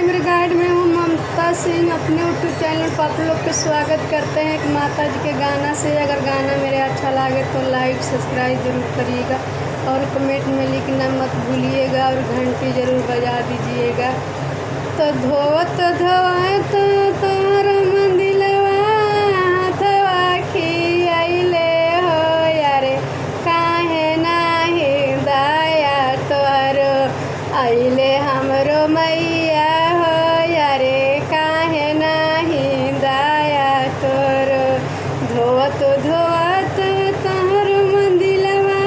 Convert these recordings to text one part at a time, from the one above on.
मेरे गाइड में हूँ ममता सिंह। अपने यूट्यूब चैनल पर आप लोग का स्वागत करते हैं एक माता जी के गाना से। अगर गाना मेरे अच्छा लगे तो लाइक सब्सक्राइब जरूर करिएगा और कमेंट में लिखना मत भूलिएगा और घंटी ज़रूर बजा दीजिएगा। तो धोवत धोवत तोर मंदिलवा हाथवा खियाइले हो यारे, काहे नाही दया तोर आइले हमरो मैया हो यारे, काहे नाही दया तोर। धोवत धोवत तोर मंदिलवा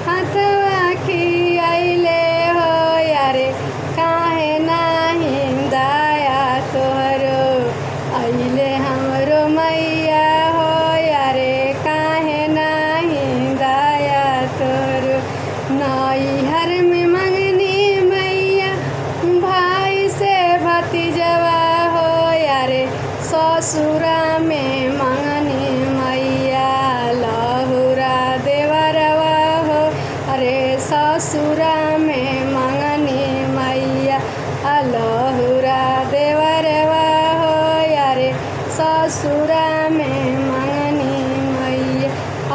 हाथवा खियाइले हो यारे, काहे नाही दया तोर आइले हमरो मैया हो यारे, काहे नाही दया तोर। नैहर में मंगनी मैया भाई से भतीजवा हो यारे, ससुरा में मंगनी मैया लहुरा देवरवा हो। अरे ससुरा में मंगनी मैया लहुरा देवरवा हो यारे, ससुरा में मंगनी मैया।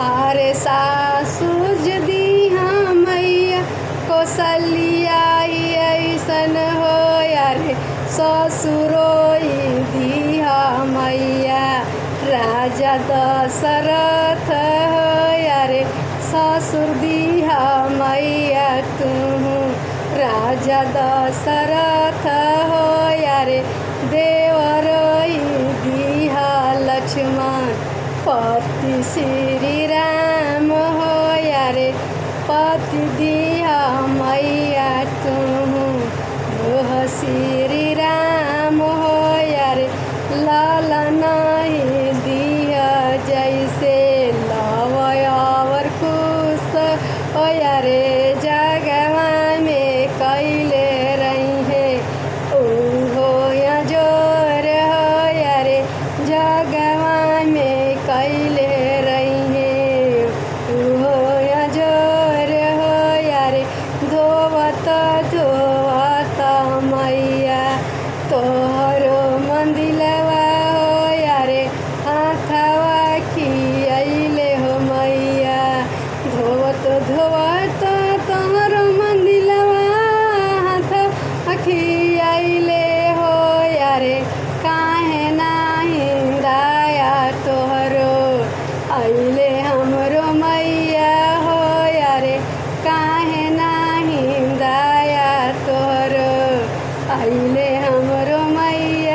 अरे सासु दीहा मैया कौशल्या ऐसन हो यारे, ससुरोई दीहा मैया राजा दशरथ हो यारे, ससुर दीहा मैया तुहू राजा दशरथ हो यारे। देवरोई दीहा लक्ष्मण पति श्री राम हो यारे, पति दीहा मैया तुहू ओह श्री राम हो यारे। लालन दिया जैसे लवयावर कुश हो यारे, जगवा में कैले रही है ओहो या जोर हो यारे, जगवा में कैले रही है ओहो या जोर हो यारे। धोवत धोवत मैया तोहरो मंदिलवा हो यारे, हाथवा खियाइले हो मैया। धोवत धोवत तोहरो मंदिलवा हाथवा खियाइले हो यारे, काहे नाही दया तोहरो आइले हमरो मैया हो यारे, काहे नाही दया तोहरो आइले हमरो मैया।